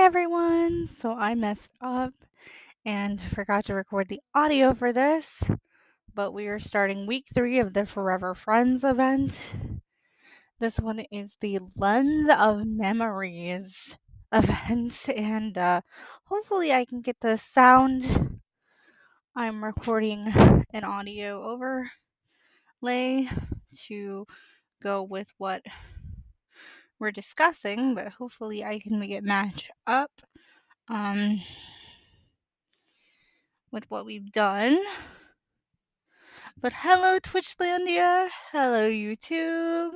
everyone! So I messed up and forgot to record the audio for this, but we are starting week 3 of the Forever Friends event. This one is the Lens of Memories event, and hopefully I can get the sound. I'm recording an audio overlay to go with what we're discussing, but hopefully I can make it match up. With what we've done. But hello, Twitchlandia. Hello, YouTube.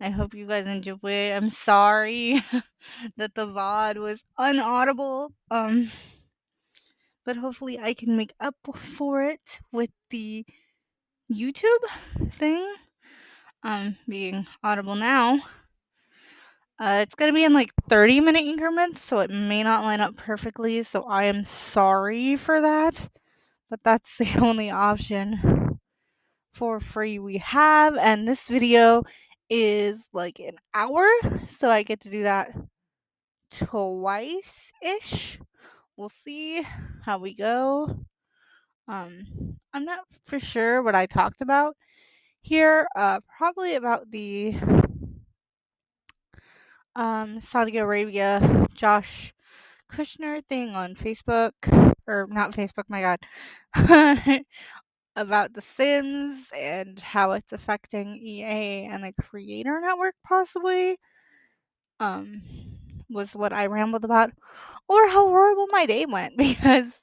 I hope you guys enjoy it. I'm sorry that the VOD was unaudible. But hopefully I can make up for it with the YouTube thing. Being audible now. It's gonna be in like 30-minute increments, so it may not line up perfectly. So I am sorry for that. But that's the only option for free we have, and this video is like an hour, so I get to do that twice ish. We'll see how we go. I'm not for sure what I talked about here. Probably about the Saudi Arabia Josh Kushner thing on Facebook, or not Facebook, my god. About The Sims and how it's affecting EA and the creator network possibly, um, was what I rambled about, or how horrible my day went because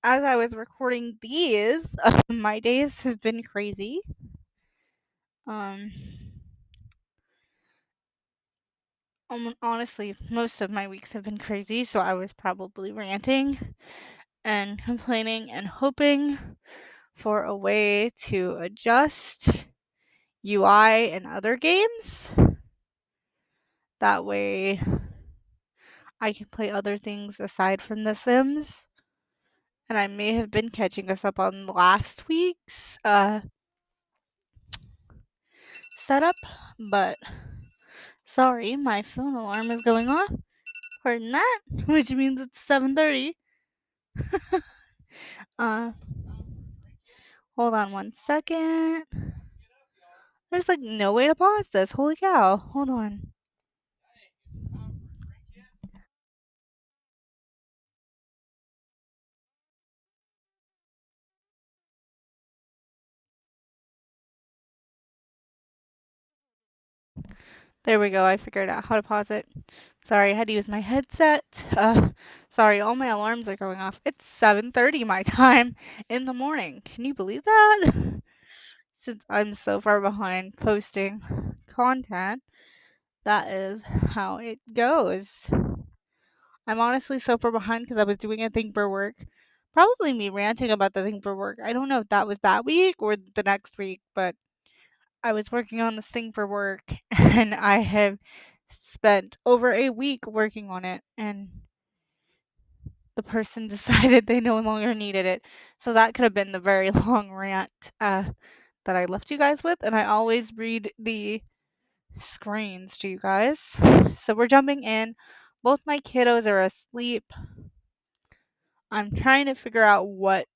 as I was recording these, my days have been crazy. Um, Honestly, most of my weeks have been crazy, so I was probably ranting and complaining and hoping for a way to adjust UI in other games. That way I can play other things aside from The Sims. And I may have been catching us up on last week's setup, but sorry, my phone alarm is going off. Pardon that, which means it's 7:30. uh, Hold on one second. There's like no way to pause this. Holy cow! Hold on. There we go. I figured out how to pause it. Sorry, I had to use my headset. Sorry, all my alarms are going off. It's 7:30 my time in the morning. Can you believe that? Since I'm so far behind posting content, that is how it goes. I'm honestly so far behind because I was doing a thing for work. Probably me ranting about the thing for work. I don't know if that was that week or the next week, but I was working on this thing for work and I have spent over a week working on it, and the person decided they no longer needed it. So that could have been the very long rant that I left you guys with, and I always read the screens to you guys. So we're jumping in. Both my kiddos are asleep. I'm trying to figure out what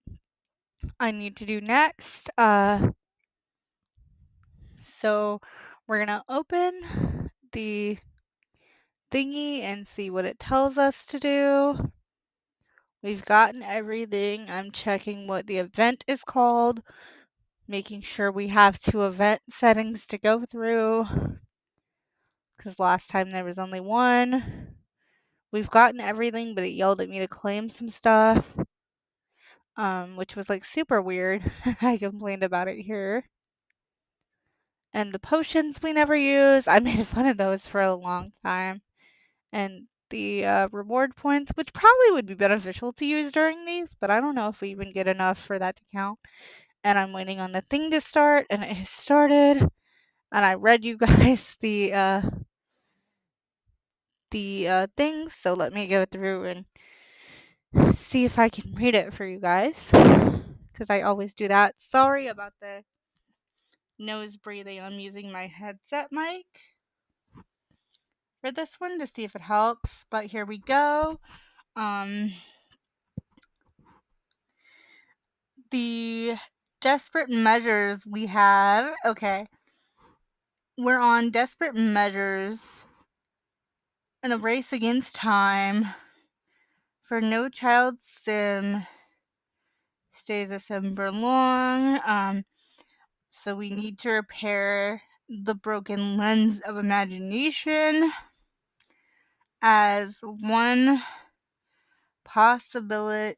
I need to do next. So we're gonna open the thingy and see what it tells us to do. We've gotten everything. I'm checking what the event is called, making sure we have 2 event settings to go through, because last time there was only 1. We've gotten everything, but it yelled at me to claim some stuff, which was like super weird. I complained about it here. And the potions we never use, I made fun of those for a long time. And the reward points, which probably would be beneficial to use during these, but I don't know if we even get enough for that to count. And I'm waiting on the thing to start, and it has started. And I read you guys the things, so let me go through and see if I can read it for you guys, because I always do that. Sorry about the nose breathing. I'm using my headset mic. for this one to see if it helps, but here we go. The desperate measures we have. Okay. We're on desperate measures in a race against time for no child sim stays a December long. So we need to repair the broken lens of imagination as one possibility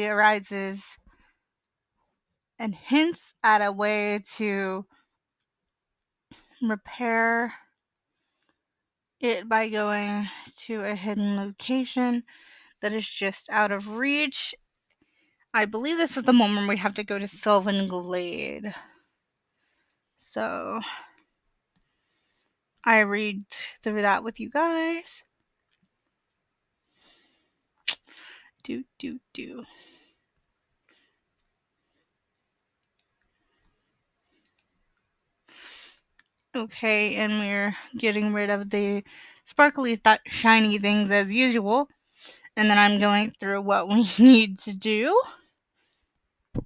arises and hints at a way to repair it by going to a hidden location that is just out of reach. I believe this is the moment we have to go to Sylvan Glade. So I read through that with you guys. Do. Okay, and we're getting rid of the sparkly, shiny things as usual. And then I'm going through what we need to do.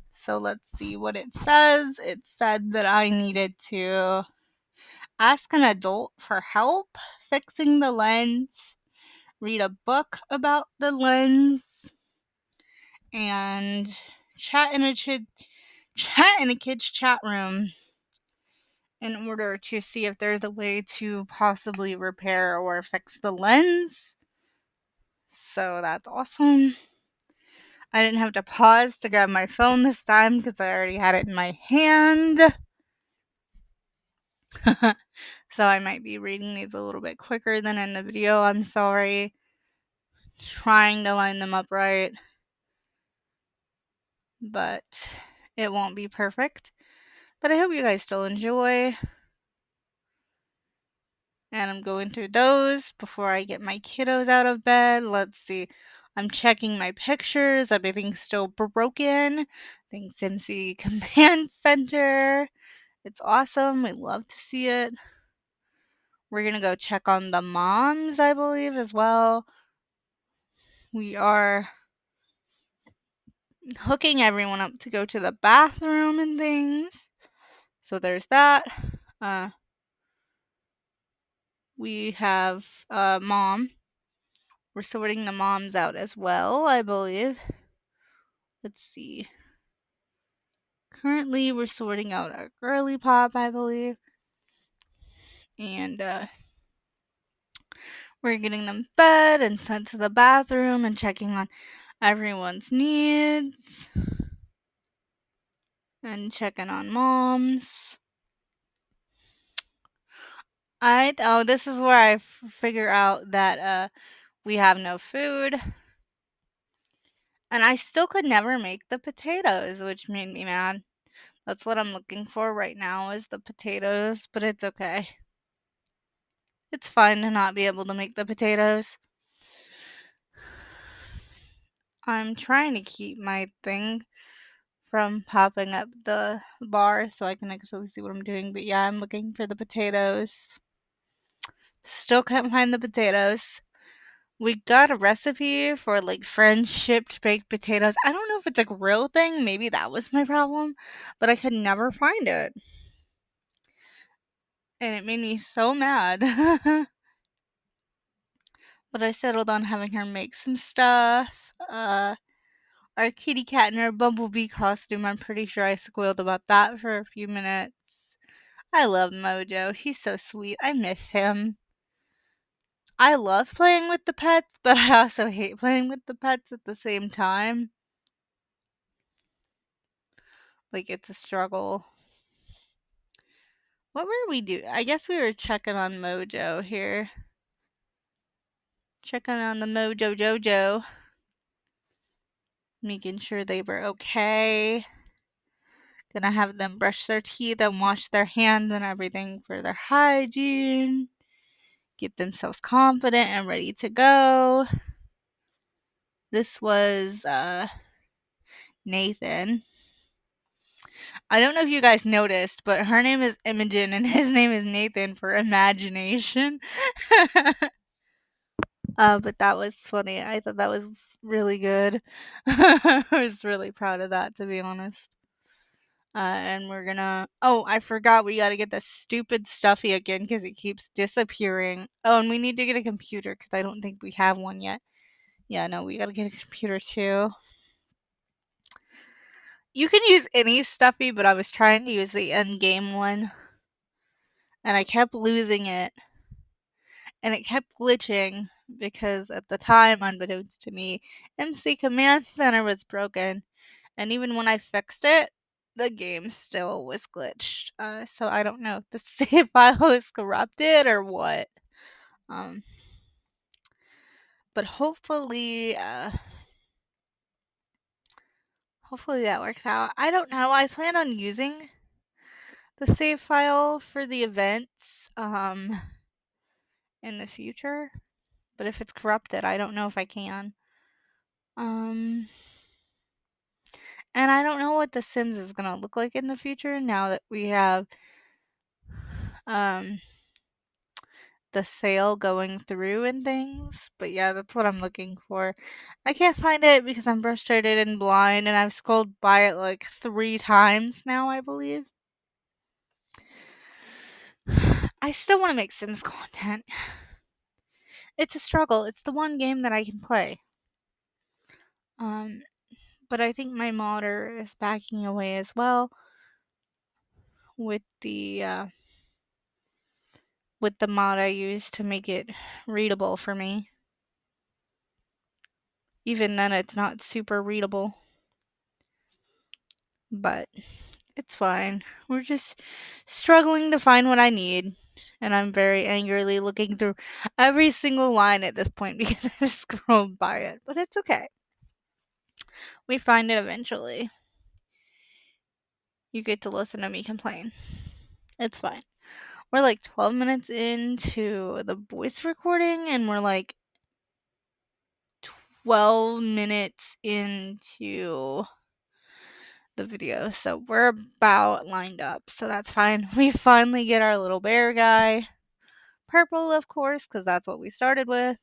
So let's see what it says. It said that I needed to ask an adult for help fixing the lens, read a book about the lens, and chat in a kid's chat room in order to see if there's a way to possibly repair or fix the lens. So that's awesome. I didn't have to pause to grab my phone this time because I already had it in my hand. So I might be reading these a little bit quicker than in the video. I'm sorry. Trying to line them up right, but it won't be perfect. But I hope you guys still enjoy. And I'm going through those before I get my kiddos out of bed. Let's see. I'm checking my pictures. Everything's still broken. Thanks, MC Command Center. It's awesome. We love to see it. We're going to go check on the moms, I believe, as well. We are hooking everyone up to go to the bathroom and things. So there's that. We have mom. We're sorting the moms out as well, I believe. Let's see. Currently, we're sorting out our girly pop, I believe. And we're getting them fed and sent to the bathroom and checking on everyone's needs. And checking on moms. This is where I figure out that we have no food. And I still could never make the potatoes, which made me mad. That's what I'm looking for right now is the potatoes, but it's okay. It's fine to not be able to make the potatoes. I'm trying to keep my thing from popping up the bar so I can actually see what I'm doing. But yeah, I'm looking for the potatoes. Still can't find the potatoes. We got a recipe for like French shipped baked potatoes. I don't know if it's a real thing. Maybe that was my problem, but I could never find it. And it made me so mad. But I settled on having her make some stuff. Our kitty cat in her bumblebee costume, I'm pretty sure I squealed about that for a few minutes. I love Mojo. He's so sweet. I miss him. I love playing with the pets, but I also hate playing with the pets at the same time. Like, it's a struggle. What were we doing? I guess we were checking on Mojo here. Checking on the Mojo Jojo. Making sure they were okay. Gonna have them brush their teeth and wash their hands and everything for their hygiene. Get themselves confident and ready to go. This was Nathan. I don't know if you guys noticed, but her name is Imogen and his name is Nathan for imagination. But that was funny. I thought that was really good. I was really proud of that, to be honest. And we're gonna. Oh, I forgot we gotta get the stupid stuffy again because it keeps disappearing. Oh, and we need to get a computer because I don't think we have one yet. Yeah, no, we gotta get a computer too. You can use any stuffy, but I was trying to use the end game one, and I kept losing it, and it kept glitching because at the time, unbeknownst to me, MC Command Center was broken, and even when I fixed it, the game still was glitched. So I don't know if the save file is corrupted or what. Um, but hopefully that works out. I don't know. I plan on using the save file for the events in the future, but if it's corrupted, I don't know if I can. Um, and I don't know what The Sims is gonna look like in the future now that we have um the sale going through and things. But yeah, that's what I'm looking for. I can't find it because I'm frustrated and blind, and I've scrolled by it like 3 times now, I believe. I still want to make Sims content. It's a struggle. It's the one game that I can play. Um, but I think my modder is backing away as well with the mod I use to make it readable for me. Even then, it's not super readable, but it's fine. We're just struggling to find what I need, and I'm very angrily looking through every single line at this point because I've scrolled by it, but it's okay. We find it eventually. You get to listen to me complain. It's fine. We're like 12 minutes into the voice recording, and we're like 12 minutes into the video. So we're about lined up. So that's fine. We finally get our little bear guy. Purple, of course, because that's what we started with.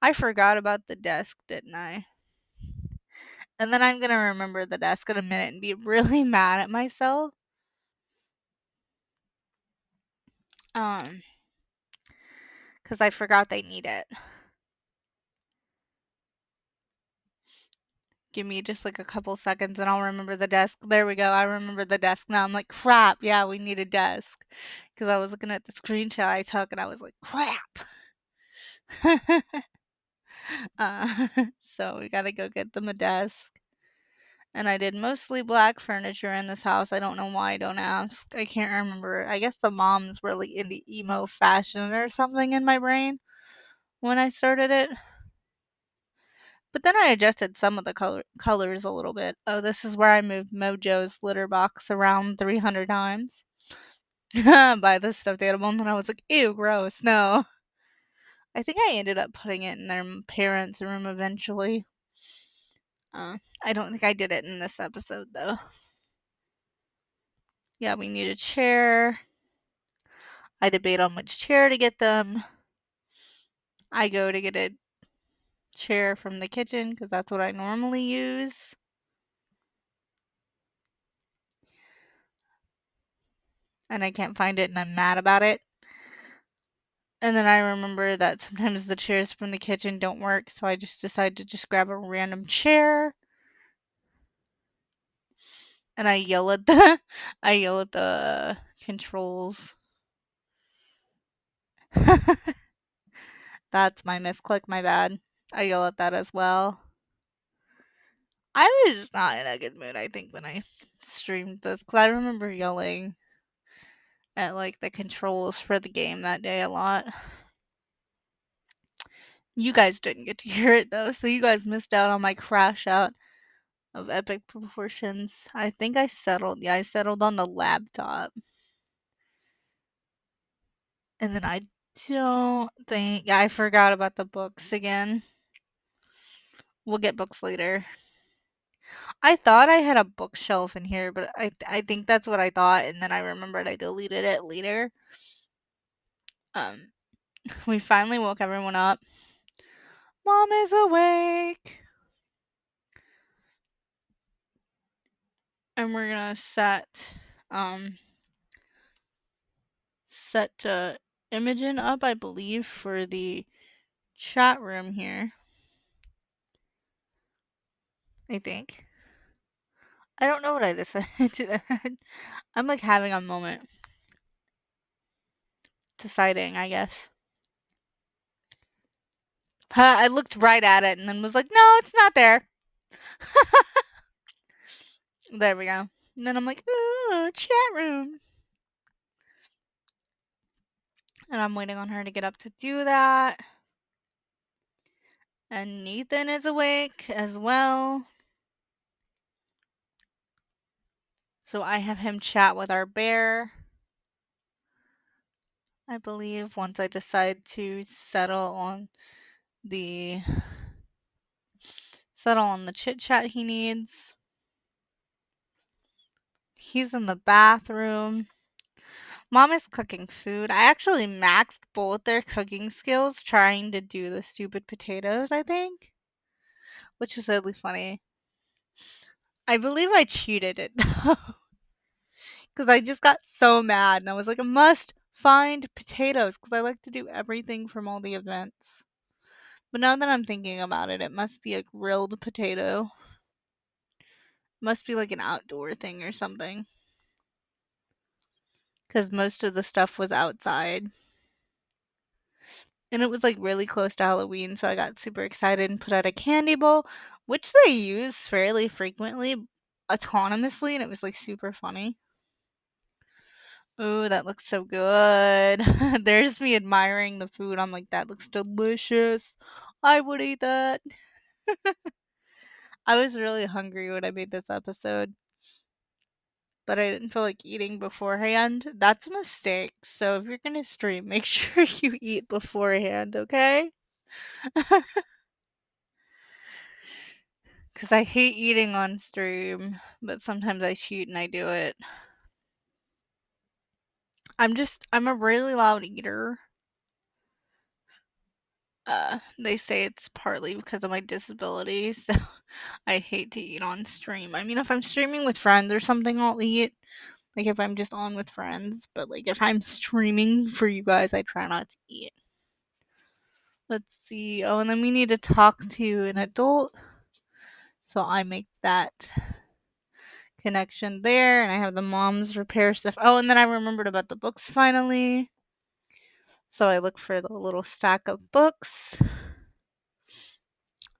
I forgot about the desk, didn't I? And then I'm going to remember the desk in a minute and be really mad at myself. Because I forgot they need it. Give me just like a couple seconds and I'll remember the desk. There we go. I remember the desk now. I'm like, crap. Yeah, we need a desk. Because I was looking at the screenshot I took and I was like, crap. So we got to go get them a desk. And I did mostly black furniture in this house. I don't know why, don't ask. I can't remember. I guess the moms were like in the emo fashion or something in my brain when I started it. But then I adjusted some of the colors a little bit. Oh, this is where I moved Mojo's litter box around 300 times by the stuffed animal. And then I was like, ew, gross. No. I think I ended up putting it in their parents' room eventually. I don't think I did it in this episode, though. Yeah, we need a chair. I debate on which chair to get them. I go to get a chair from the kitchen because that's what I normally use. And I can't find it and I'm mad about it. And then I remember that sometimes the chairs from the kitchen don't work, so I just decide to just grab a random chair. And I yell at the I yell at the controls. That's my misclick, my bad. I yell at that as well. I was just not in a good mood, I think, when I streamed this because I remember yelling at like the controls for the game that day a lot. You guys didn't get to hear it though, so you guys missed out on my crash out of epic proportions. I think I settled. Yeah, I settled on the laptop. And then I don't think. Yeah, I forgot about the books again. We'll get books later. I thought I had a bookshelf in here, but I think that's what I thought, and then I remembered I deleted it later. Um, we finally woke everyone up. Mom is awake, and we're gonna um set Imogen up, I believe, for the chat room here. I think. I don't know what I decided. I'm like having a moment deciding, I guess. I looked right at it and then was like, no, it's not there. There we go. And then I'm like, ooh, chat room. And I'm waiting on her to get up to do that. And Nathan is awake as well. So I have him chat with our bear. I believe once I decide to settle on the chit chat he needs. He's in the bathroom. Mom is cooking food. I actually maxed both their cooking skills trying to do the stupid potatoes, I think, which was really funny. I believe I cheated it though, because I just got so mad and I was like, I must find potatoes because I like to do everything from all the events. But now that I'm thinking about it, it must be a grilled potato. Must be like an outdoor thing or something. Because most of the stuff was outside. And it was like really close to Halloween, so I got super excited and put out a candy bowl, which they use fairly frequently, autonomously, and it was like super funny. Ooh, that looks so good. There's me admiring the food. I'm like, that looks delicious. I would eat that. I was really hungry when I made this episode, but I didn't feel like eating beforehand. That's a mistake. So if you're gonna stream, make sure you eat beforehand, okay? Because I hate eating on stream, but sometimes I cheat and I do it. I'm a really loud eater. They say it's partly because of my disability, so I hate to eat on stream. I mean, if I'm streaming with friends or something, I'll eat. Like if I'm just on with friends, but like if I'm streaming for you guys, I try not to eat. Let's see. Oh, and then we need to talk to an adult. So I make that connection there, and I have the mom's repair stuff. Oh, and then I remembered about the books finally. So I look for the little stack of books.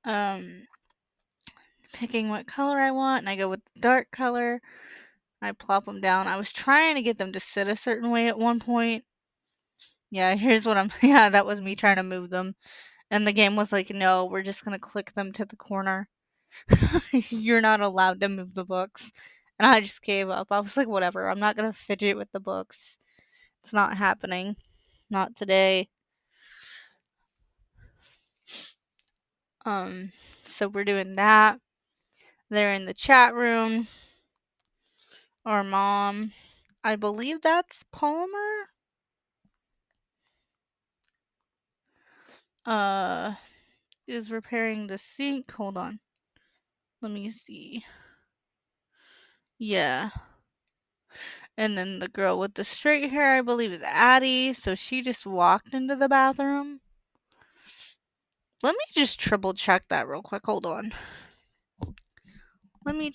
Um, Picking what color I want, and I go with the dark color. I plop them down. I was trying to get them to sit a certain way at one point. Yeah, here's what I'm. Yeah, that was me trying to move them. And the game was like, no, we're just going to click them to the corner. You're not allowed to move the books. And I just gave up. I was like, whatever. I'm not going to fidget with the books. It's not happening. Not today. Um, so we're doing that. They're in the chat room. Our mom, I believe that's Palmer. Uh, is repairing the sink. Hold on. Let me see. Yeah. And then the girl with the straight hair, I believe, is Addie. So she just walked into the bathroom. Let me just triple check that real quick. Hold on. Let me.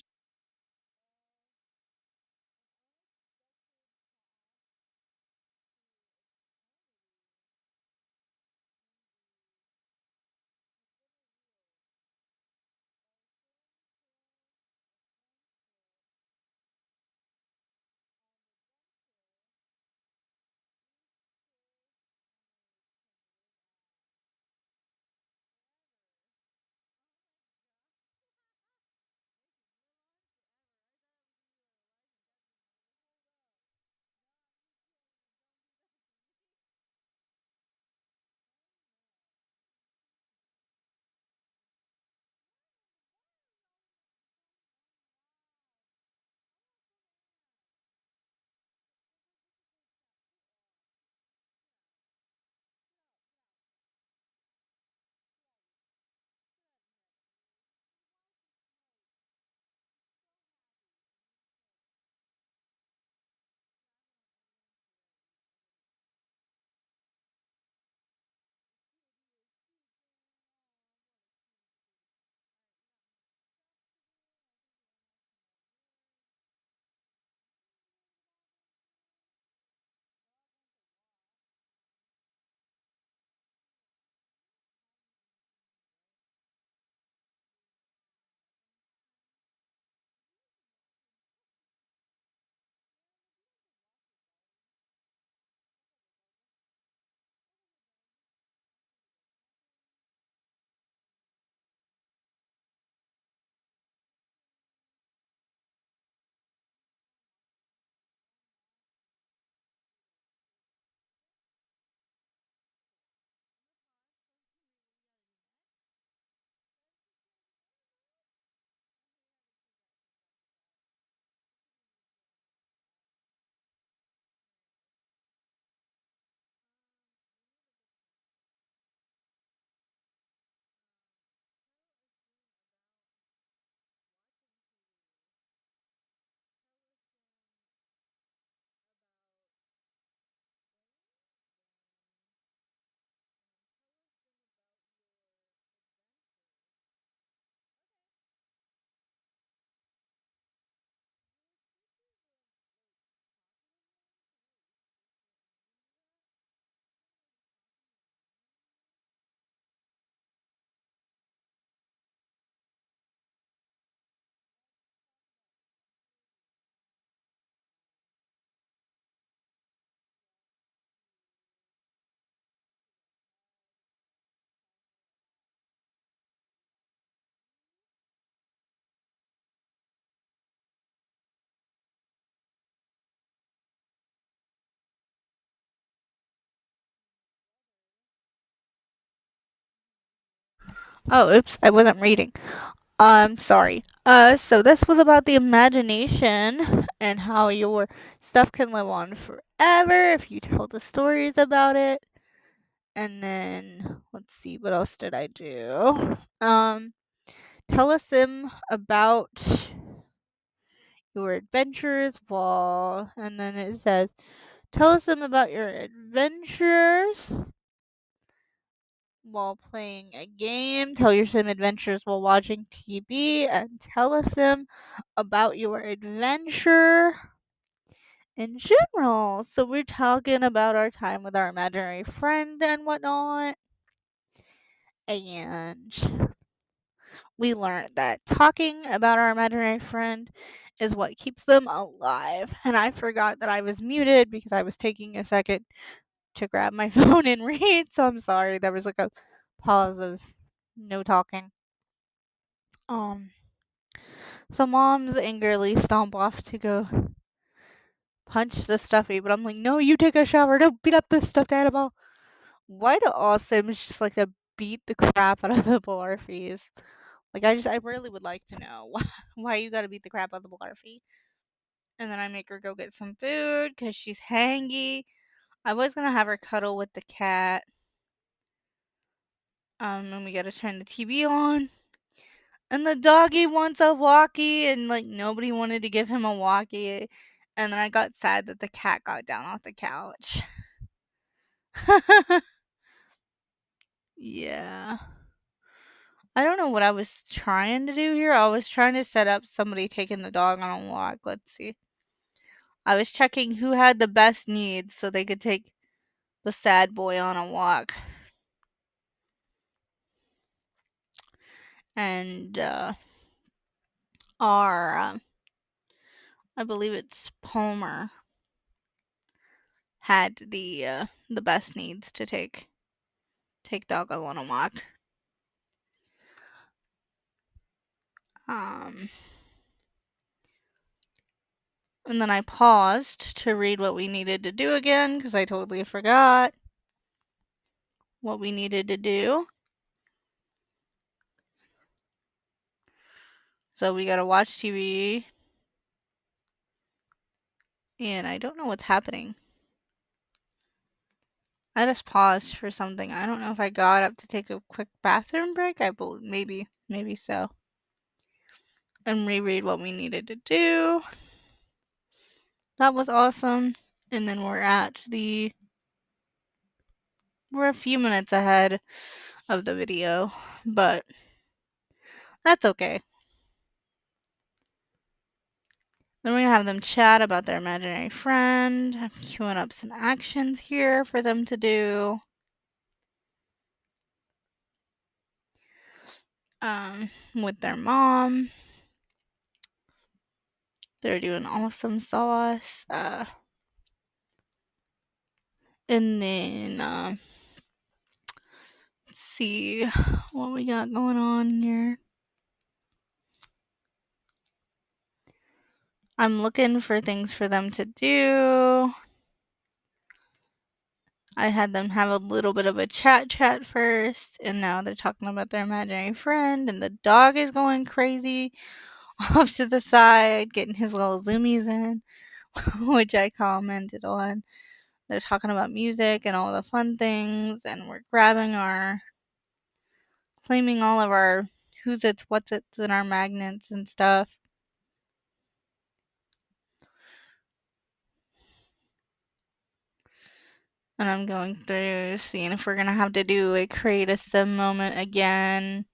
Oh, oops, I wasn't reading. Sorry. So this was about the imagination and how your stuff can live on forever if you tell the stories about it. And then let's see, what else did I do? Tell us about your adventures while, and then it says, tell us about your adventures while playing a game, tell your sim adventures while watching TV, and tell us about your adventure in general. So we're talking about our time with our imaginary friend and whatnot. And we learned that talking about our imaginary friend is what keeps them alive. And I forgot that I was muted because I was taking a second to grab my phone and read. So I'm sorry. There was like a pause of no talking. Um, so moms angrily stomp off to go punch the stuffy, but I'm like, no, you take a shower. Don't beat up this stuffed animal. Why do all Sims just like to beat the crap out of the Blarfies? Like, I really would like to know why you gotta beat the crap out of the Blarfie. And then I make her go get some food because she's hangy. I was gonna have her cuddle with the cat. And we gotta turn the TV on. And the doggy wants a walkie, and like nobody wanted to give him a walkie. And then I got sad that the cat got down off the couch. Yeah. I don't know what I was trying to do here. I was trying to set up somebody taking the dog on a walk. Let's see. I was checking who had the best needs so they could take the sad boy on a walk. And our I believe it's Palmer had the best needs to take doggo on a walk. Um and then I paused to read what we needed to do again because I totally forgot what we needed to do. So we gotta watch TV, and I don't know what's happening. I just paused for something. I don't know if I got up to take a quick bathroom break. I believe maybe so. And reread what we needed to do. That was awesome. And then we're a few minutes ahead of the video, but that's okay. Then we're gonna have them chat about their imaginary friend. I'm queuing up some actions here for them to do. With their mom. They're doing awesome sauce. And then let's see what we got going on here. I'm looking for things for them to do. I had them have a little bit of a chat first, and now they're talking about their imaginary friend, and the dog is going crazy off to the side, getting his little zoomies in, which I commented on. They're talking about music and all the fun things, and we're claiming all of our who's it's, what's it's, and our magnets and stuff. And I'm going through seeing if we're gonna have to do a create a sim moment again.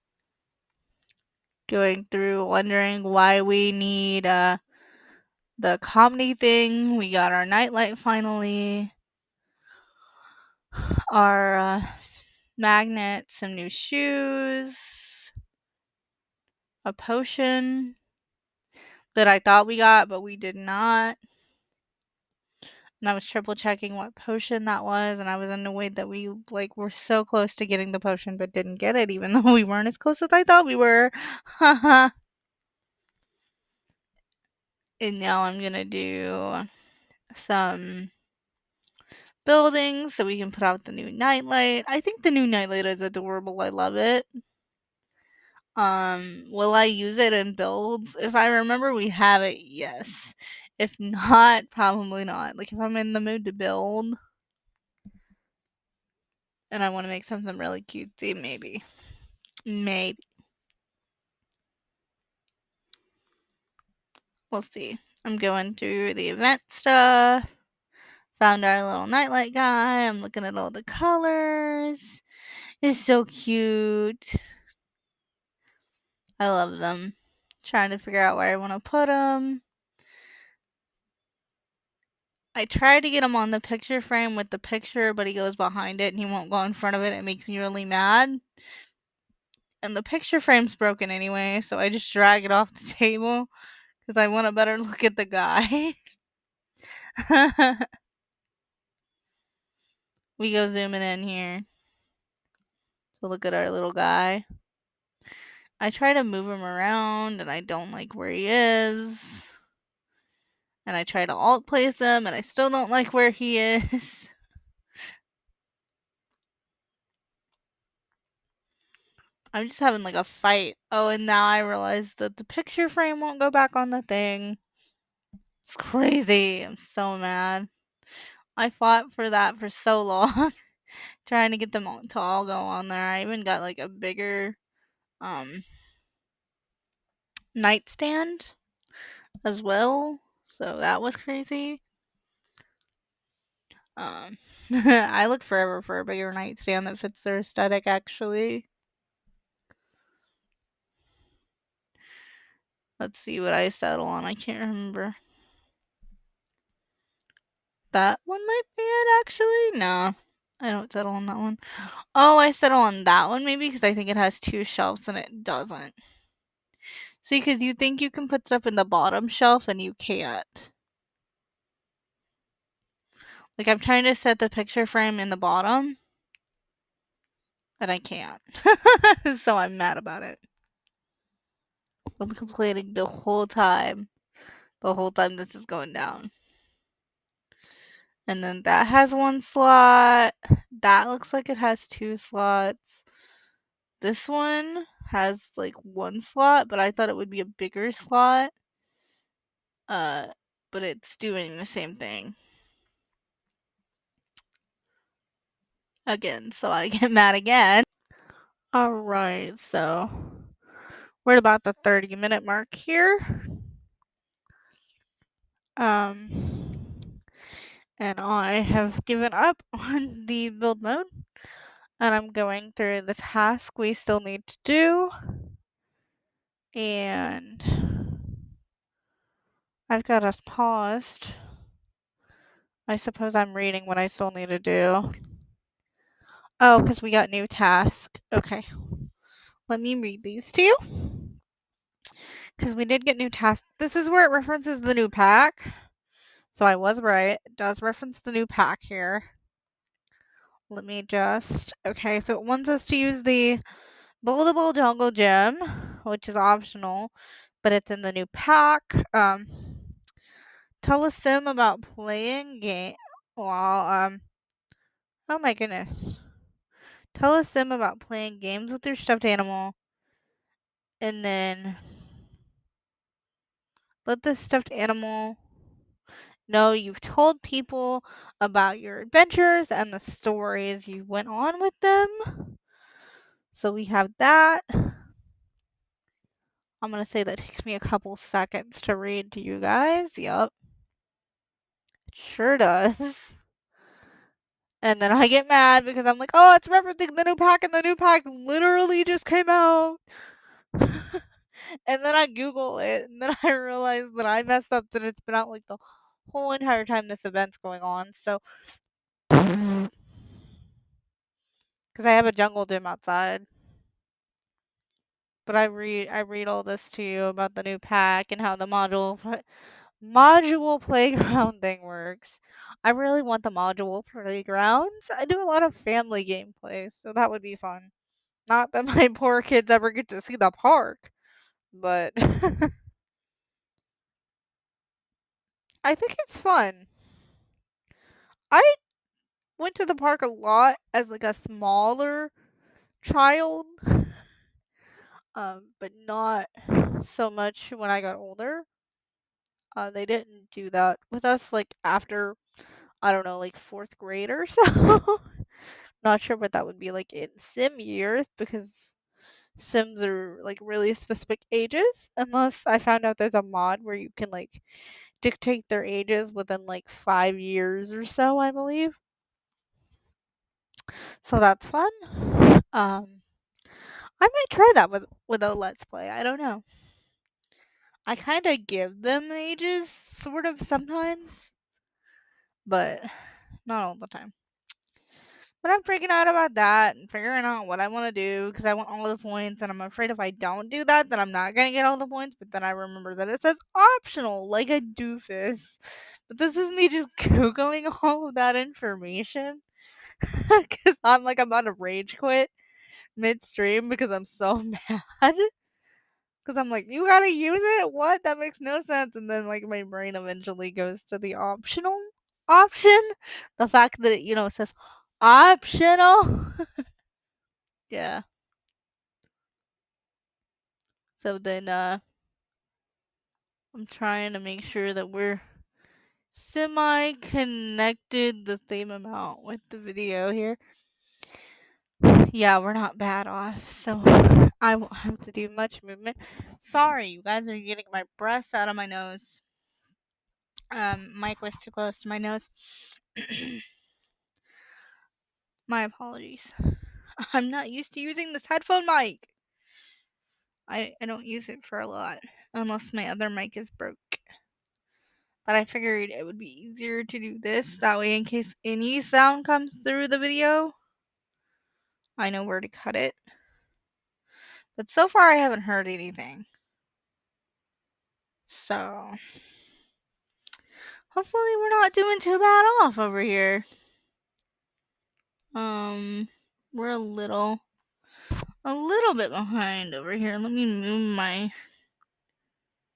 Going through wondering why we need the comedy thing. We got our nightlight finally. Our magnets, some new shoes, a potion that I thought we got, but we did not. And I was triple checking what potion that was, and I was annoyed that we like were so close to getting the potion but didn't get it, even though we weren't as close as I thought we were. Haha. And now I'm gonna do some buildings so we can put out the new nightlight. I think the new nightlight is adorable. I love it. Will I use it in builds? If I remember we have it, yes. If not, probably not. Like, if I'm in the mood to build and I want to make something really cutesy, maybe. Maybe. We'll see. I'm going through the event stuff. Found our little nightlight guy. I'm looking at all the colors. It's so cute. I love them. Trying to figure out where I want to put them. I tried to get him on the picture frame with the picture, but he goes behind it and he won't go in front of it. It makes me really mad. And the picture frame's broken anyway, so I just drag it off the table because I want a better look at the guy. We go zooming in here to look at our little guy. I try to move him around and I don't like where he is. And I try to alt place him and I still don't like where he is. I'm just having like a fight. Oh, and now I realize that the picture frame won't go back on the thing. It's crazy. I'm so mad. I fought for that for so long, trying to get them all to all go on there. I even got like a bigger um nightstand as well. So that was crazy. I look forever for a bigger nightstand that fits their aesthetic actually. Let's see what I settle on. I can't remember. That one might be it actually. No. I don't settle on that one. Oh, I settle on that one maybe because I think it has 2 shelves and it doesn't. See, because you think you can put stuff in the bottom shelf and you can't. Like, I'm trying to set the picture frame in the bottom and I can't. So I'm mad about it. I'm complaining the whole time. The whole time this is going down. And then that has 1 slot. That looks like it has 2 slots. This one has like 1 slot, but I thought it would be a bigger slot. But it's doing the same thing. Again, so I get mad again. Alright, so we're at about the 30-minute mark here. And I have given up on the build mode. And I'm going through the task we still need to do. And I've got us paused. I suppose I'm reading what I still need to do. Oh, because we got new task. Okay. Let me read these to you. Because we did get new tasks. This is where it references the new pack. So I was right. It does reference the new pack here. Let me just. Okay, so it wants us to use the buildable jungle gym, which is optional, but it's in the new pack. Tell a sim about playing game. Well, oh my goodness. Tell a sim about playing games with your stuffed animal, and then let the stuffed animal know you've told people about your adventures and the stories you went on with them. So we have that. I'm going to say that takes me a couple seconds to read to you guys. Yup. It sure does. And then I get mad because I'm like, oh, it's referencing the new pack, and the new pack literally just came out. And then I Google it, and then I realize that I messed up, that it's been out like the whole entire time this event's going on. So, because I have a jungle gym outside. But I read all this to you about the new pack and how the module playground thing works. I really want the module playgrounds. I do a lot of family gameplay, so that would be fun. Not that my poor kids ever get to see the park, but I think it's fun. I went to the park a lot as like a smaller child. but not so much when I got older. They didn't do that with us, like, after, I don't know, like, 4th grade or so. Not sure what that would be like in sim years, because Sims are, like, really specific ages, unless I found out there's a mod where you can, like, dictate their ages within, like, 5 years or so, I believe. So that's fun. Um, I might try that with a Let's Play, I don't know. I kinda give them ages, sort of, sometimes, but not all the time. But I'm freaking out about that and figuring out what I wanna do, because I want all the points, and I'm afraid if I don't do that, then I'm not gonna get all the points, but then I remember that it says optional, like a doofus. But this is me just Googling all of that information, because I'm, like, about to rage quit midstream because I'm so mad. Because I'm like, "You gotta use it? What? That makes no sense." And then, like, my brain eventually goes to the optional option. The fact that it, says optional. Yeah. So then, I'm trying to make sure that we're semi-connected the same amount with the video here. Yeah, we're not bad off, so I won't have to do much movement. Sorry, you guys are getting my breath out of my nose. Mic was too close to my nose. My apologies. I'm not used to using this headphone mic. I don't use it for a lot, unless my other mic is broke. But I figured it would be easier to do this, that way in case any sound comes through the video, I know where to cut it. But so far I haven't heard anything. So hopefully we're not doing too bad off over here. We're a little bit behind over here. Let me move my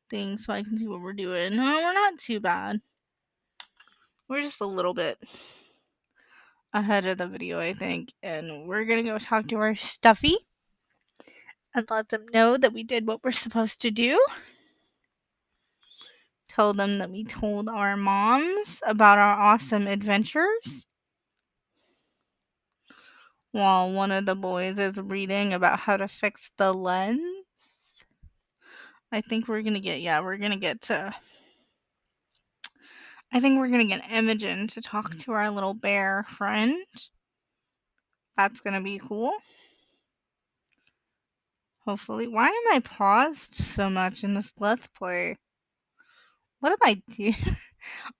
thing so I can see what we're doing. No, we're not too bad. We're just a little bit ahead of the video, I think. And we're gonna go talk to our stuffy and let them know that we did what we're supposed to do. Tell them that we told our moms about our awesome adventures, while one of the boys is reading about how to fix the lens. I think we're gonna get I think we're gonna get Imogen to talk to our little bear friend. That's gonna be cool. Hopefully. Why am I paused so much in this Let's Play? What am I doing?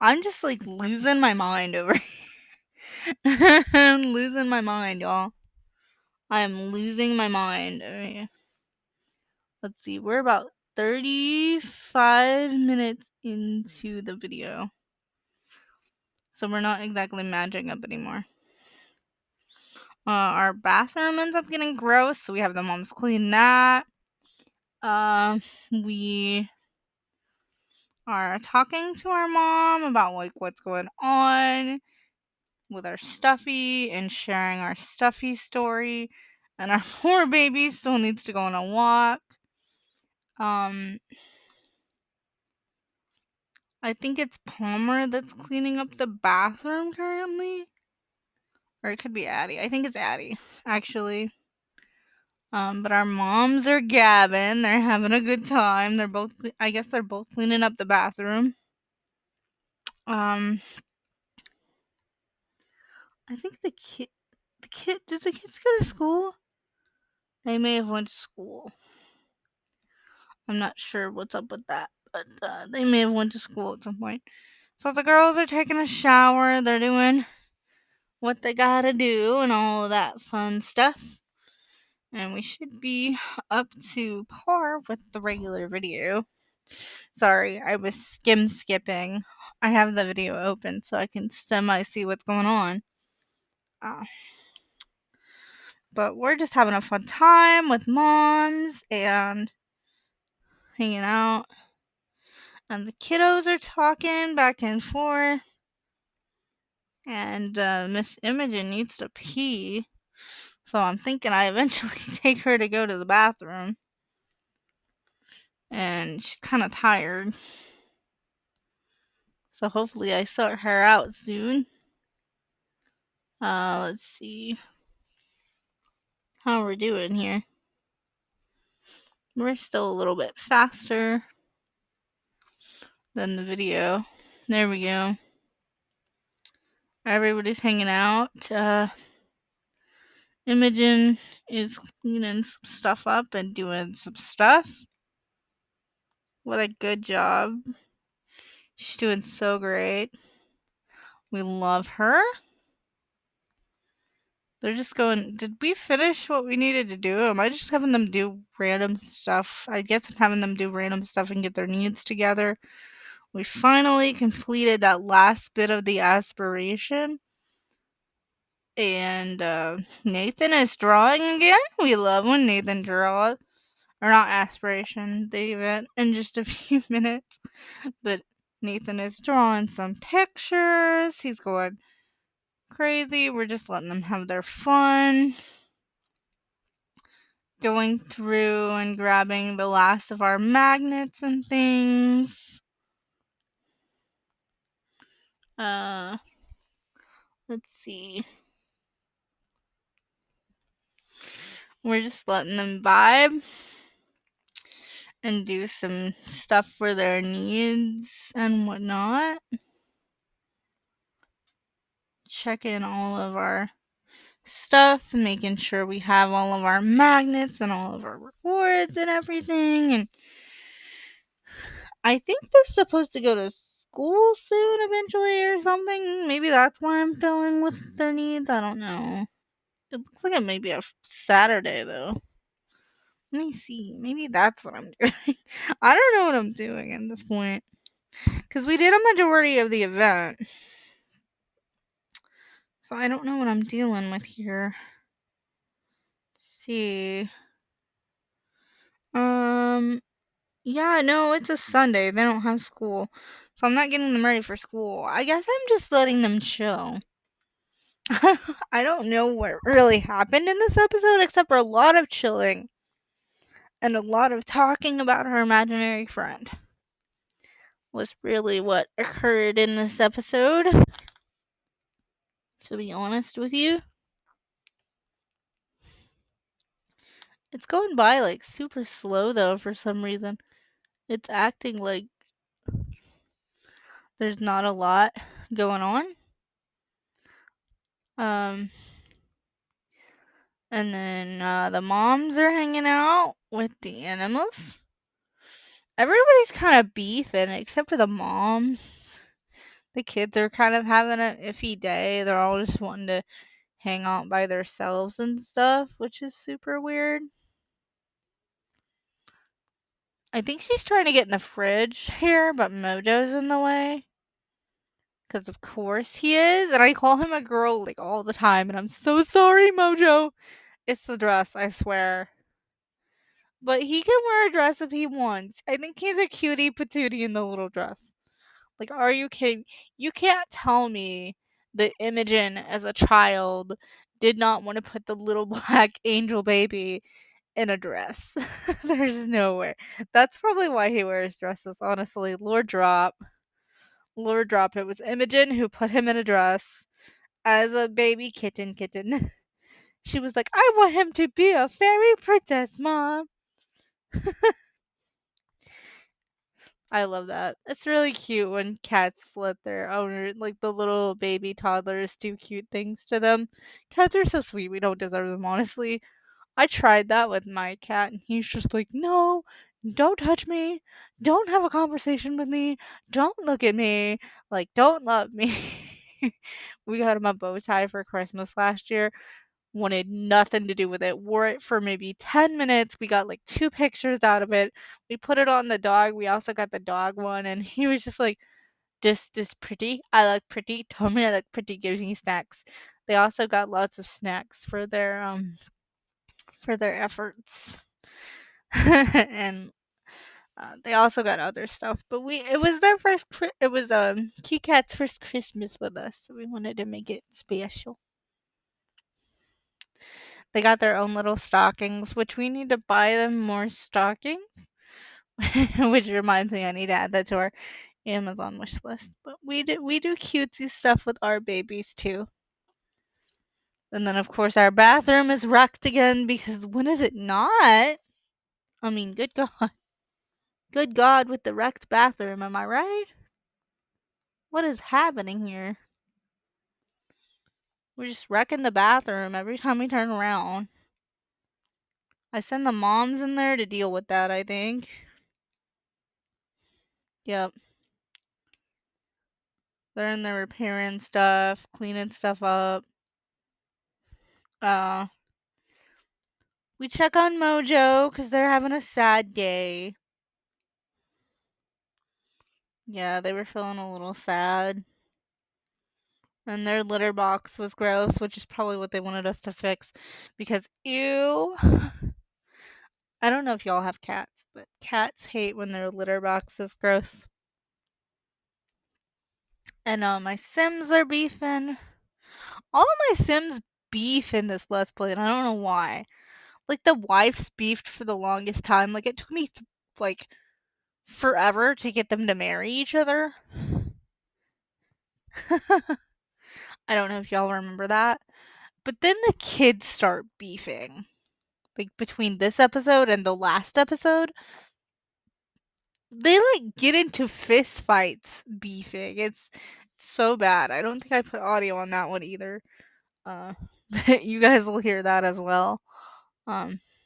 I'm just, like, losing my mind over here. I'm losing my mind, y'all. I am losing my mind over here. Let's see. We're about 35 minutes into the video. So we're not exactly matching up anymore. Our bathroom ends up getting gross, so we have the moms clean that. We are talking to our mom about, like, what's going on with our stuffy and sharing our stuffy story. And our poor baby still needs to go on a walk. I think it's Palmer that's cleaning up the bathroom currently. Or it could be Addie. I think it's Addie, actually. But our moms are gabbing. They're having a good time. I guess they're both cleaning up the bathroom. I think does the kids go to school? They may have went to school. I'm not sure what's up with that, but they may have went to school at some point. So the girls are taking a shower. They're doing what they gotta do and all of that fun stuff. And we should be up to par with the regular video. Sorry, I was skipping. I have the video open so I can semi see what's going on. But we're just having a fun time with moms and hanging out. And the kiddos are talking back and forth. And Miss Imogen needs to pee. So I'm thinking I eventually take her to go to the bathroom. and she's kind of tired. So hopefully I sort her out soon. Let's see how we're doing here. We're still a little bit faster than the video. There we go. Everybody's hanging out. Imogen is cleaning some stuff up and doing some stuff. What a good job. She's doing so great. We love her. They're just going. Did we finish what we needed to do? Am I just having them do random stuff? I guess I'm having them do random stuff and get their needs together. We finally completed that last bit of the aspiration. And Nathan is drawing again. We love when Nathan draws. Or not aspiration, the event in just a few minutes. But Nathan is drawing some pictures. He's going crazy. We're just letting them have their fun. Going through and grabbing the last of our magnets and things. Let's see. We're just letting them vibe and do some stuff for their needs and whatnot. Checking all of our stuff, making sure we have all of our magnets and all of our rewards and everything. And I think they're supposed to go to school soon eventually or something. Maybe that's why I'm filling with their needs. I don't know. It looks like it may be a Saturday though. Let me see. Maybe that's what I'm doing. I don't know what I'm doing at this point. Because we did a majority of the event. So I don't know what I'm dealing with here. Let's see. Yeah, no, it's a Sunday. They don't have school. So I'm not getting them ready for school. I guess I'm just letting them chill. I don't know what really happened in this episode except for a lot of chilling and a lot of talking about her imaginary friend. Was really what occurred in this episode. To be honest with you, it's going by like super slow though for some reason. It's acting like there's not a lot going on. And then the moms are hanging out with the animals. Everybody's kind of beefing except for the moms. The kids are kind of having an iffy day. They're all just wanting to hang out by themselves and stuff, which is super weird. I think she's trying to get in the fridge here, but Mojo's in the way. Because of course he is, and I call him a girl like all the time, and I'm so sorry, Mojo. It's the dress, I swear. But he can wear a dress if he wants. I think he's a cutie patootie in the little dress. Like, are you kidding? You can't tell me that Imogen, as a child, did not want to put the little black angel baby in a dress. There's no way. That's probably why he wears dresses, honestly. Lord drop. Lord drop. It was Imogen who put him in a dress as a baby kitten. She was like, I want him to be a fairy princess, Mom. I love that. It's really cute when cats let their owner, like the little baby toddlers, do cute things to them. Cats are so sweet. We don't deserve them, honestly. I tried that with my cat, and he's just like, no, don't touch me. Don't have a conversation with me. Don't look at me. Like, don't love me. We got him a bow tie for Christmas last year. Wanted nothing to do with it. Wore it for maybe 10 minutes. We got like 2 pictures out of it. We put it on the dog. We also got the dog one, and he was just like, this pretty. I look pretty. Told me I look pretty. Gives me snacks. They also got lots of snacks for their efforts. And they also got other stuff, but it was their first it was Kit Kat's first Christmas with us, so we wanted to make it special. They got their own little stockings, which we need to buy them more stockings. which reminds me I need to add that to our Amazon wish list. But we do cutesy stuff with our babies too. And then of course our bathroom is wrecked again because when is it not? I mean, good God. Good God with the wrecked bathroom, am I right? What is happening here? We're just wrecking the bathroom every time we turn around. I send the moms in there to deal with that, I think. Yep. They're in there repairing stuff, cleaning stuff up. Uh, we check on Mojo because they're having a sad day. Yeah, they were feeling a little sad. And their litter box was gross, which is probably what they wanted us to fix. Because, ew. I don't know if y'all have cats, but cats hate when their litter box is gross. And my Sims are beefing. All of my Sims beef in this Let's Play, and I don't know why. Like, the wives beefed for the longest time. Like, it took me, like, forever to get them to marry each other. I don't know if y'all remember that. But then the kids start beefing. Like, between this episode and the last episode, they, like, get into fist fights beefing. It's so bad. I don't think I put audio on that one either. But you guys will hear that as well.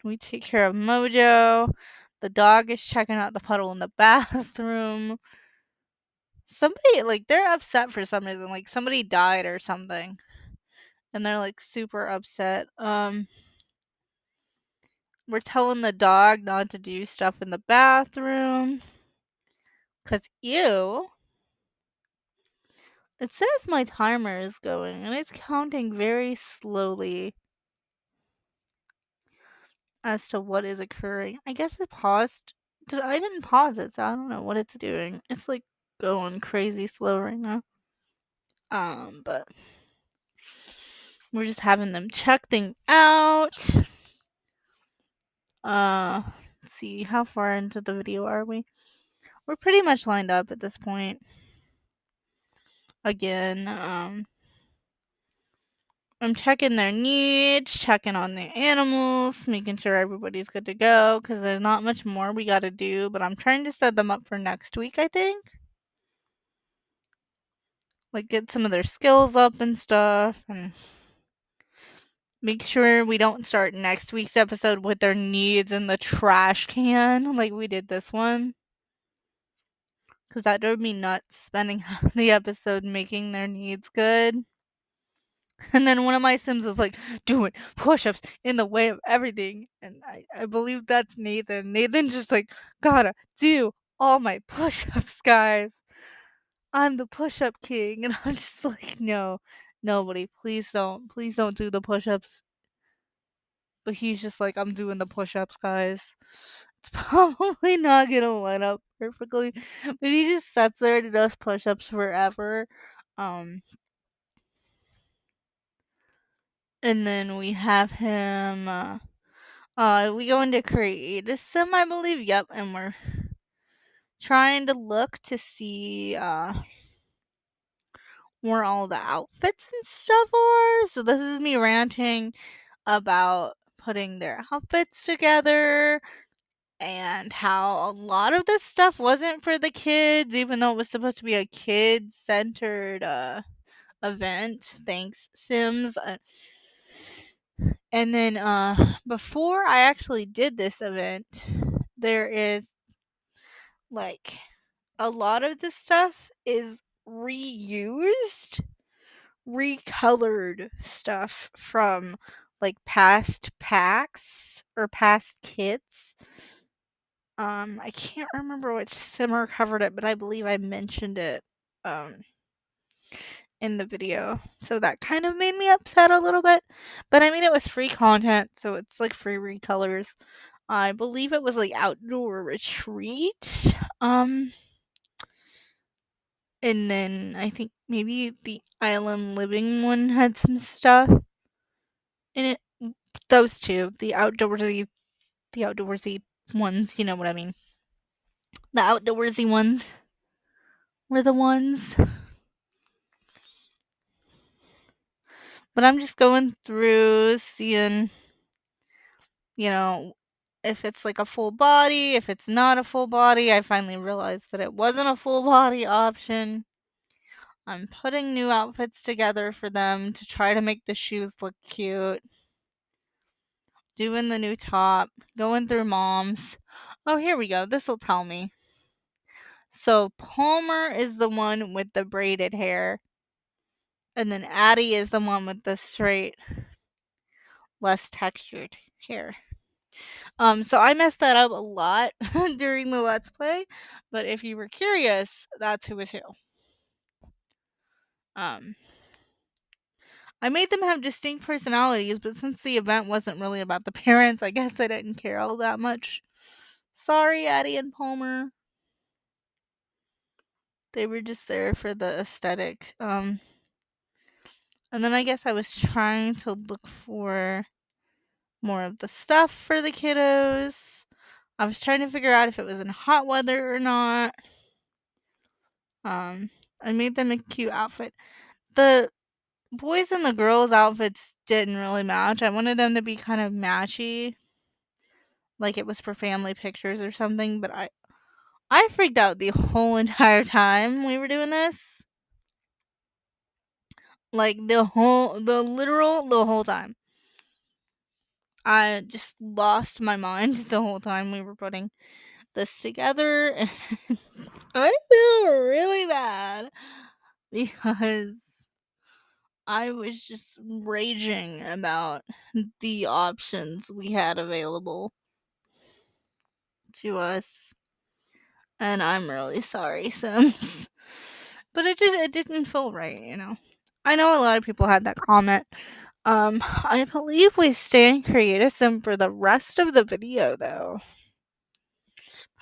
We take care of Mojo. The dog is checking out the puddle in the bathroom. Somebody, like, they're upset for some reason. Like, somebody died or something. And they're, like, super upset. We're telling the dog not to do stuff in the bathroom. 'Cause, ew. It says my timer is going, and it's counting very slowly as to what is occurring. I guess it paused. I didn't pause it, so I don't know what it's doing. It's, like, going crazy slow right now. But we're just having them check things out. Let's see, how far into the video are we? We're pretty much lined up at this point. Again, I'm checking their needs, checking on the animals, making sure everybody's good to go, because there's not much more we gotta do, but I'm trying to set them up for next week, I think. Like, get some of their skills up and stuff, and make sure we don't start next week's episode with their needs in the trash can like we did this one. Because that drove me nuts spending half the episode making their needs good. And then one of my Sims is like doing push ups in the way of everything. And I believe that's Nathan. Nathan's just like, gotta do all my push ups, guys. I'm the push up king. And I'm just like, no, nobody, please don't. Please don't do the push ups. But he's just like, I'm doing the push ups, guys. It's probably not gonna line up perfectly. But he just sits there and does push ups forever. Um and then we have him we go into create a sim, I believe. Yep, and we're trying to look to see where all the outfits and stuff are. So this is me ranting about putting their outfits together and how a lot of this stuff wasn't for the kids, even though it was supposed to be a kid centered event. Thanks, Sims. And then before I actually did this event, there is like a lot of this stuff is reused, recolored stuff from like past packs or past kits. I can't remember which simmer covered it, but I believe I mentioned it in the video. So that kind of made me upset a little bit. But I mean, it was free content, so it's like free recolors. I believe it was like outdoor retreat. And then I think maybe the island living one had some stuff in it. Those two, the outdoorsy ones, you know what I mean. The outdoorsy ones were the ones. But I'm just going through seeing, you know, if it's like a full body, if it's not a full body. I finally realized that it wasn't a full body option. I'm putting new outfits together for them to try to make the shoes look cute. Doing the new top, going through mom's. Oh, here we go. This will tell me. So Palmer is the one with the braided hair, and then Addie is the one with the straight, less textured hair. So I messed that up a lot during the Let's Play, but if you were curious, that's who was who. Um, I made them have distinct personalities, but since the event wasn't really about the parents, I guess I didn't care all that much. Sorry, Addie and Palmer. They were just there for the aesthetic. And then I guess I was trying to look for more of the stuff for the kiddos. I was trying to figure out if it was in hot weather or not. I made them a cute outfit. The boys and the girls' outfits didn't really match. I wanted them to be kind of matchy, like it was for family pictures or something, but I freaked out the whole entire time we were doing this. Like the whole time. I just lost my mind the whole time we were putting this together. I feel really bad because I was just raging about the options we had available to us. And I'm really sorry, Sims. But it didn't feel right, you know. I know a lot of people had that comment. I believe we stay in creative sim for the rest of the video though.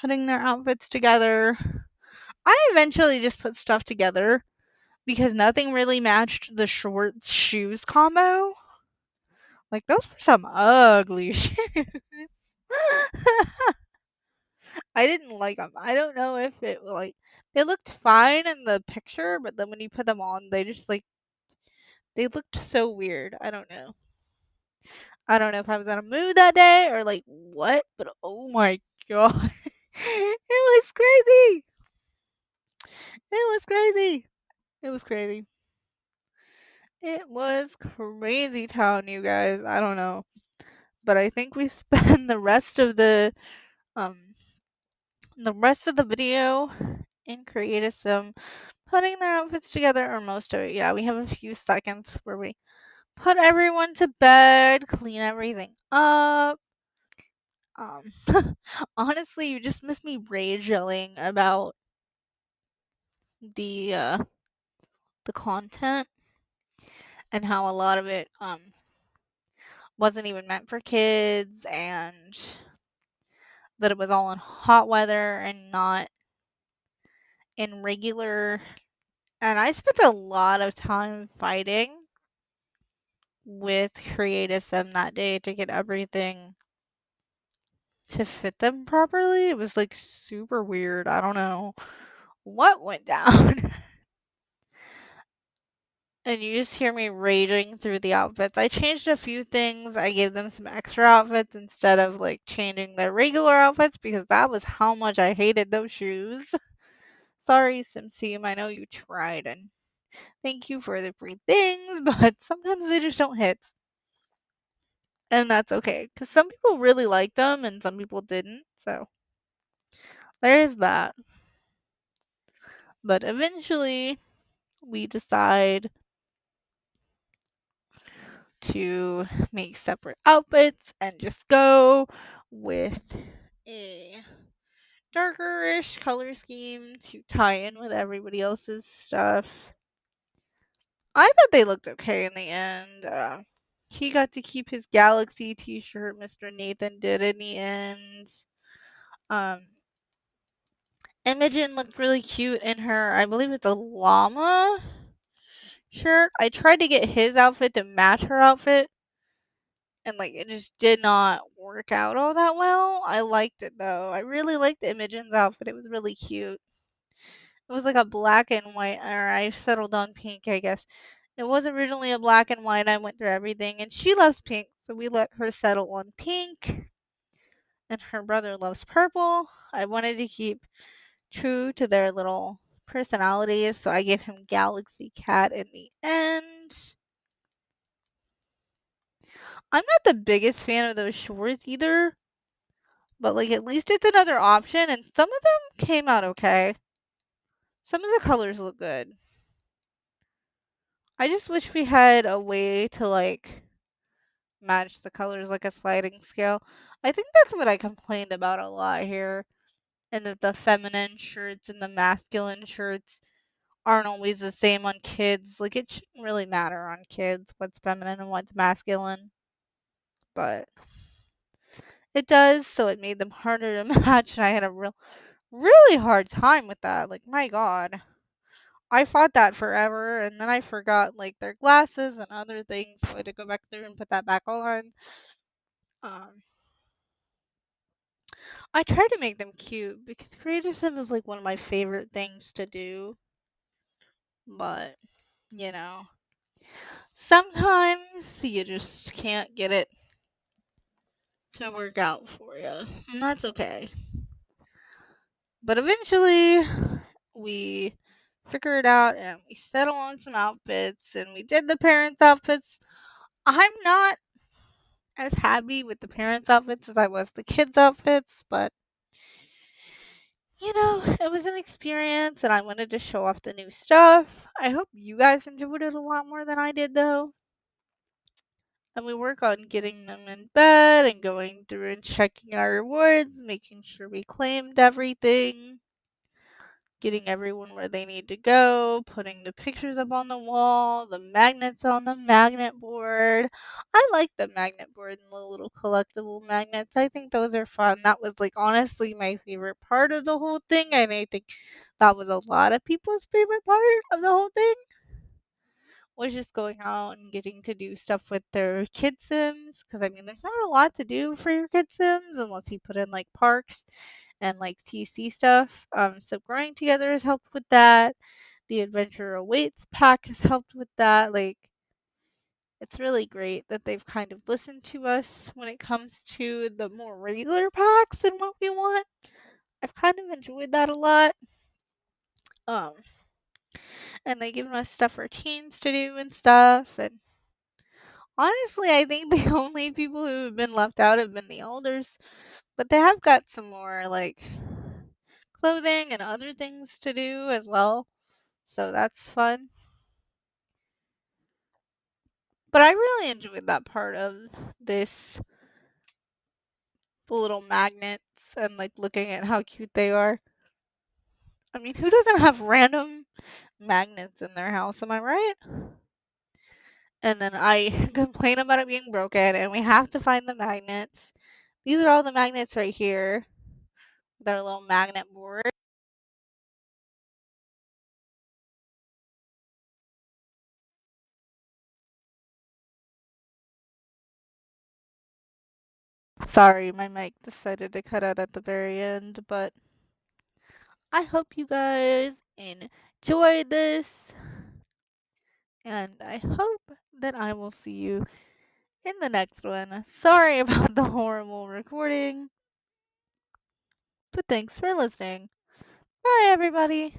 Putting their outfits together. I eventually just put stuff together because nothing really matched the shorts shoes combo. Like those were some ugly shoes. I didn't like them. I don't know if it like they looked fine in the picture, but then when you put them on, they just like they looked so weird. I don't know. I don't know if I was in a mood that day or like what, but oh my god. It was crazy. It was crazy. It was crazy. It was crazy town, you guys. I don't know. But I think we spend um the rest of the video in creative sim putting their outfits together or most of it. Yeah, we have a few seconds where we put everyone to bed, clean everything up. Um honestly, you just missed me rage yelling about the uh the content and how a lot of it wasn't even meant for kids and that it was all in hot weather and not in regular. And I spent a lot of time fighting with Creative Sim that day to get everything to fit them properly. It was like super weird. I don't know what went down. And you just hear me raging through the outfits. I changed a few things. I gave them some extra outfits instead of like changing their regular outfits because that was how much I hated those shoes. Sorry, SimTeam. I know you tried and thank you for the free things, but sometimes they just don't hit. And that's okay because some people really liked them and some people didn't. So there's that. But eventually, we decide to make separate outfits and just go with a darker-ish color scheme to tie in with everybody else's stuff. I thought they looked okay in the end. He got to keep his Galaxy t-shirt. Mr. Nathan did in the end. Um, Imogen looked really cute in her, I believe it's a llama shirt. I tried to get his outfit to match her outfit, and like it just did not work out all that well. I liked it though. I really liked Imogen's outfit. It was really cute. It was like a black and white, or I settled on pink, I guess. It was originally a black and white. I went through everything, and she loves pink, so we let her settle on pink. And her brother loves purple. I wanted to keep true to their little personalities, so I gave him Galaxy Cat in the end. I'm not the biggest fan of those shorts either, but like at least it's another option, and some of them came out okay. Some of the colors look good. I just wish we had a way to like match the colors like a sliding scale. I think that's what I complained about a lot here, and that the feminine shirts and the masculine shirts aren't always the same on kids. Like it shouldn't really matter on kids what's feminine and what's masculine, but it does, so it made them harder to match, and I had a really hard time with that. Like my god. I fought that forever, and then I forgot like their glasses and other things, so I had to go back through and put that back on. Um, I try to make them cute because creative sim is like one of my favorite things to do, but you know, sometimes you just can't get it to work out for you, and that's okay. But eventually, we figured it out and we settled on some outfits, and we did the parents' outfits. I'm not as happy with the parents' outfits as I was the kids' outfits, but it was an experience and I wanted to show off the new stuff. I hope you guys enjoyed it a lot more than I did though. And we work on getting them in bed and going through and checking our rewards, making sure we claimed everything, getting everyone where they need to go, putting the pictures up on the wall, the magnets on the magnet board. I like the magnet board and the little collectible magnets. I think those are fun. That was like honestly my favorite part of the whole thing, and I think that was a lot of people's favorite part of the whole thing, was just going out and getting to do stuff with their kid sims. Because I mean, there's not a lot to do for your kid sims unless you put in like parks and like TC stuff. So growing together has helped with that. The Adventure Awaits pack has helped with that. Like, it's really great that they've kind of listened to us when it comes to the more regular packs and what we want. I've kind of enjoyed that a lot. Um, and they given us stuff for teens to do and stuff. And honestly, I think the only people who have been left out have been the elders, but they have got some more like clothing and other things to do as well. So that's fun. But I really enjoyed that part of this, the little magnets and like looking at how cute they are. I mean, who doesn't have random magnets in their house? Am I right? And then I complain about it being broken, and we have to find the magnets. These are all the magnets right here. Their little magnet board. Sorry, my mic decided to cut out at the very end, but I hope you guys enjoyed this, and I hope that I will see you in the next one. Sorry about the horrible recording, but thanks for listening. Bye, everybody.